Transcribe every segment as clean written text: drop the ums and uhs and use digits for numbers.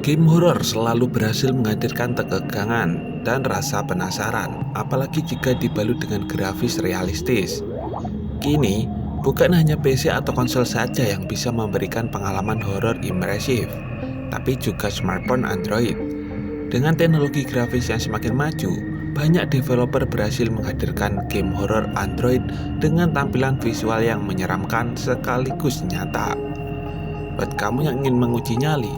Game horor selalu berhasil menghadirkan ketegangan dan rasa penasaran, apalagi jika dibalut dengan grafis realistis. Kini, bukan hanya PC atau konsol saja yang bisa memberikan pengalaman horor imersif, tapi juga smartphone Android. Dengan teknologi grafis yang semakin maju, banyak developer berhasil menghadirkan game horor Android dengan tampilan visual yang menyeramkan sekaligus nyata. Buat kamu yang ingin menguji nyali,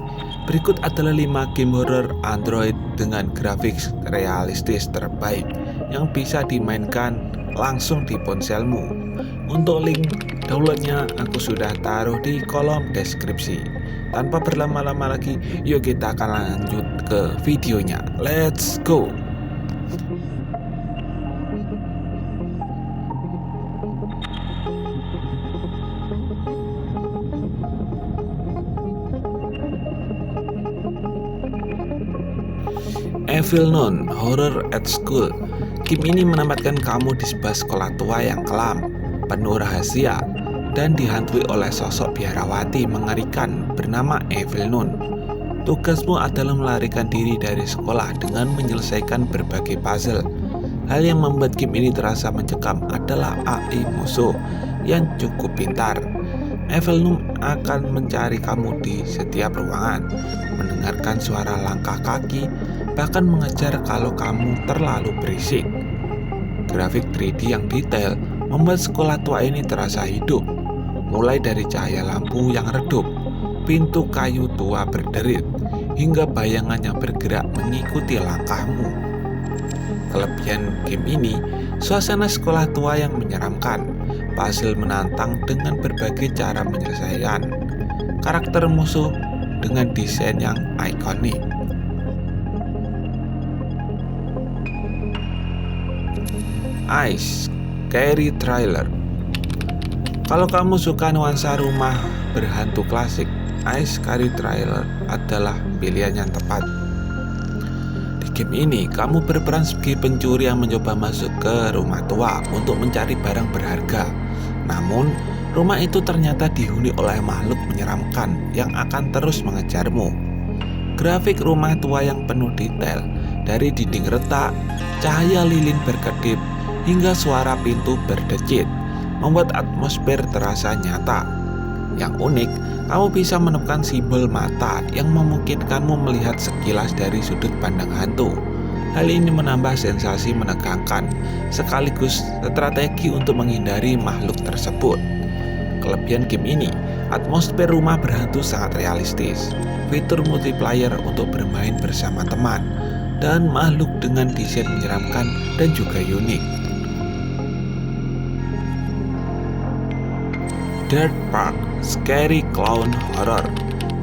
berikut adalah 5 game horor Android dengan grafik realistis terbaik yang bisa dimainkan langsung di ponselmu. Untuk link downloadnya aku sudah taruh di kolom deskripsi. Tanpa berlama-lama lagi, yuk kita akan lanjut ke videonya. Let's go! Evil Nun Horror at School. Game ini menempatkan kamu di sebuah sekolah tua yang kelam, penuh rahasia, dan dihantui oleh sosok biarawati mengerikan bernama Evil Nun. Tugasmu adalah melarikan diri dari sekolah dengan menyelesaikan berbagai puzzle. Hal yang membuat game ini terasa mencekam adalah AI musuh yang cukup pintar. Evil Nun akan mencari kamu di setiap ruangan, mendengarkan suara langkah kaki, bahkan mengejar kalau kamu terlalu berisik. Grafik 3D yang detail membuat sekolah tua ini terasa hidup, mulai dari cahaya lampu yang redup, pintu kayu tua berderit, hingga bayangan yang bergerak mengikuti langkahmu. Kelebihan game ini, suasana sekolah tua yang menyeramkan, puzzle menantang dengan berbagai cara penyelesaian, karakter musuh dengan desain yang ikonik. Ice Scary Trailer. Kalau kamu suka nuansa rumah berhantu klasik, Ice Scary Trailer adalah pilihan yang tepat. Di game ini, kamu berperan sebagai pencuri yang mencoba masuk ke rumah tua untuk mencari barang berharga. Namun, rumah itu ternyata dihuni oleh makhluk menyeramkan yang akan terus mengejarmu. Grafik rumah tua yang penuh detail, dari dinding retak, cahaya lilin berkedip, hingga suara pintu berdecit, membuat atmosfer terasa nyata. Yang unik, kamu bisa menemukan simbol mata yang memungkinkanmu melihat sekilas dari sudut pandang hantu. Hal ini menambah sensasi menegangkan, sekaligus strategi untuk menghindari makhluk tersebut. Kelebihan game ini, atmosfer rumah berhantu sangat realistis, fitur multiplayer untuk bermain bersama teman, dan makhluk dengan desain menyeramkan dan juga unik. Dirt Park Scary Clown Horror.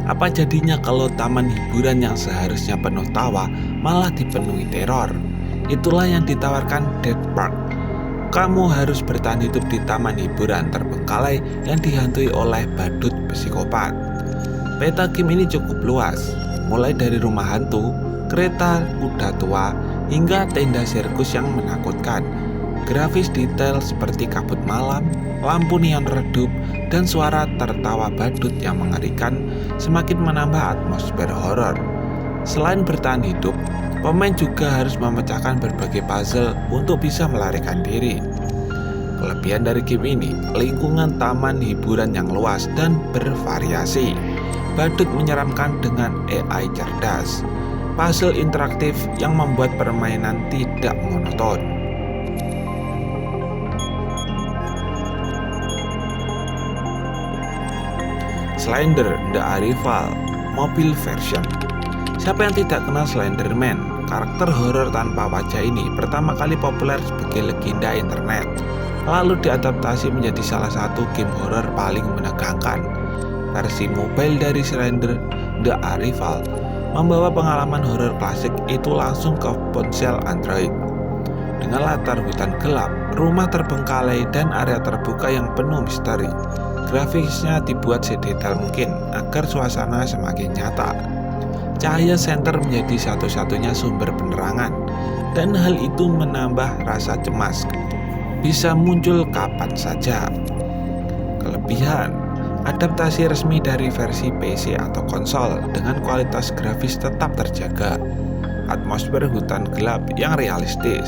Apa jadinya kalau taman hiburan yang seharusnya penuh tawa malah dipenuhi teror? Itulah yang ditawarkan Dirt Park. Kamu harus bertahan hidup di taman hiburan terbengkalai yang dihantui oleh badut psikopat. Peta game ini cukup luas, mulai dari rumah hantu, kereta kuda tua, hingga tenda sirkus yang menakutkan. Grafis detail seperti kabut malam, lampu neon redup, dan suara tertawa badut yang mengerikan semakin menambah atmosfer horor. Selain bertahan hidup, pemain juga harus memecahkan berbagai puzzle untuk bisa melarikan diri. Kelebihan dari game ini, lingkungan taman hiburan yang luas dan bervariasi. Badut menyeramkan dengan AI cerdas. Puzzle interaktif yang membuat permainan tidak monoton. Slender The Arrival Mobile Version. Siapa yang tidak kenal Slenderman? Karakter horor tanpa wajah ini pertama kali populer sebagai legenda internet, lalu diadaptasi menjadi salah satu game horor paling menegangkan. Versi mobile dari Slender The Arrival membawa pengalaman horor klasik itu langsung ke ponsel Android. Dengan latar hutan gelap, rumah terbengkalai, dan area terbuka yang penuh misteri, grafisnya dibuat sedetail mungkin agar suasana semakin nyata. Cahaya senter menjadi satu-satunya sumber penerangan, dan hal itu menambah rasa cemas. Bisa muncul kapan saja. Kelebihan, Adaptasi resmi dari versi PC atau konsol dengan kualitas grafis tetap terjaga, atmosfer hutan gelap yang realistis,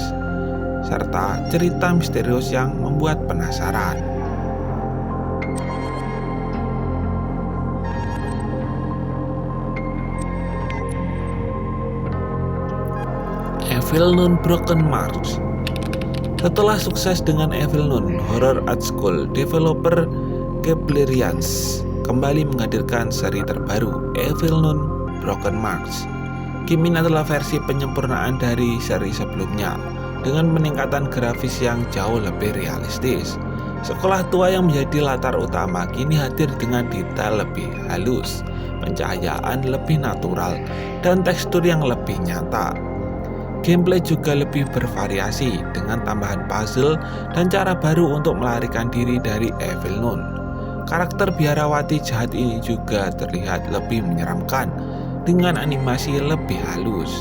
serta cerita misterius yang membuat penasaran. Evil Nun Broken Marks. Setelah sukses dengan Evil Nun Horror Art School, developer Keplerians kembali menghadirkan seri terbaru, Evil Nun Broken Marks. Game ini adalah versi penyempurnaan dari seri sebelumnya dengan peningkatan grafis yang jauh lebih realistis. Sekolah tua yang menjadi latar utama kini hadir dengan detail lebih halus, pencahayaan lebih natural, dan tekstur yang lebih nyata. Gameplay juga lebih bervariasi dengan tambahan puzzle dan cara baru untuk melarikan diri dari Evil Nun. Karakter biarawati jahat ini juga terlihat lebih menyeramkan dengan animasi lebih halus.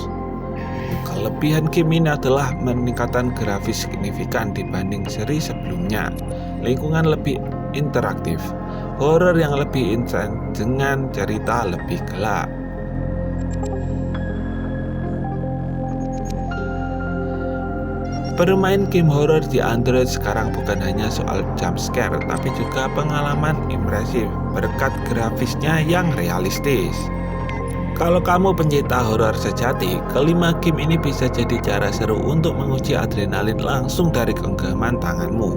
Kelebihan game ini adalah peningkatan grafis signifikan dibanding seri sebelumnya, lingkungan lebih interaktif, horor yang lebih intens dengan cerita lebih gelap. Bermain game horor di Android sekarang bukan hanya soal jump scare, tapi juga pengalaman impresif berkat grafisnya yang realistis. Kalau kamu pencinta horor sejati, kelima game ini bisa jadi cara seru untuk menguji adrenalin langsung dari genggaman tanganmu.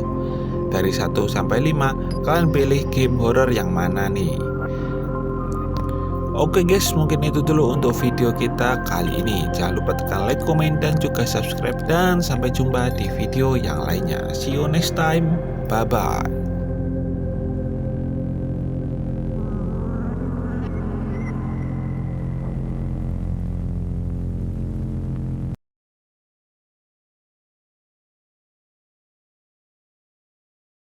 Dari 1 sampai 5, kalian pilih game horor yang mana nih? Oke guys, mungkin itu dulu untuk video kita kali ini. Jangan lupa tekan like, komen, dan juga subscribe. Dan sampai jumpa di video yang lainnya. See you next time. Bye-bye.